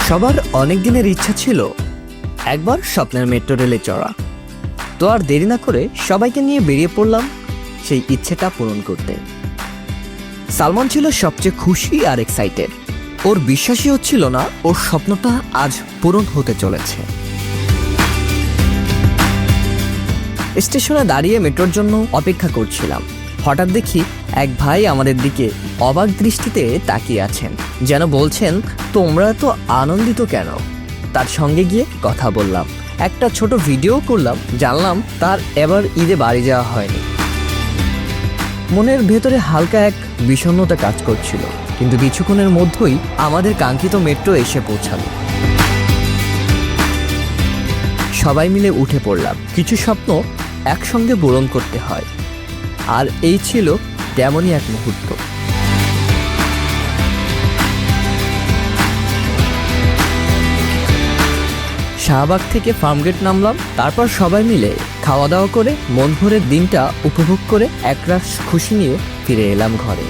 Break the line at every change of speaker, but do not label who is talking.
সবার অনেক দিনের ইচ্ছা ছিল একবার স্বপ্নের মেট্রো রেলে চড়া। তো আর দেরি না করে সবাইকে নিয়ে বেরিয়ে পড়লাম সেই ইচ্ছেটা পূরণ করতে। সালমান ছিল সবচেয়ে খুশি আর এক্সাইটেড। ওর বিশ্বাসই হচ্ছিল না ওর স্বপ্নটা আজ পূরণ হতে চলেছে। স্টেশনে দাঁড়িয়ে মেট্রোর জন্য অপেক্ষা করছিলাম। হঠাৎ দেখি এক ভাই আমাদের দিকে অবাক দৃষ্টিতে তাকিয়ে আছেন, যেন বলছেন তোমরা তো আনন্দিত কেন। তার সঙ্গে গিয়ে কথা বললাম, একটা ছোট ভিডিও করলাম। জানলাম তার এবার ঈদে বাড়ি যাওয়া হয়নি। মনের ভেতরে হালকা এক বিষণ্ণতা কাজ করছিল, কিন্তু কিছুক্ষণের মধ্যেই আমাদের কাঙ্ক্ষিত মেট্রো এসে পৌঁছালো। সবাই মিলে উঠে পড়লাম। কিছু স্বপ্ন একসঙ্গে পূরণ করতে হয়, আর এই ছিল তেমনই এক মুহূর্ত। শাহবাগ থেকে ফার্মগেট নামলাম, তারপর সবাই মিলে খাওয়া দাওয়া করে মন ভরে দিনটা উপভোগ করে একরাশ খুশি নিয়ে ফিরে এলাম ঘরে।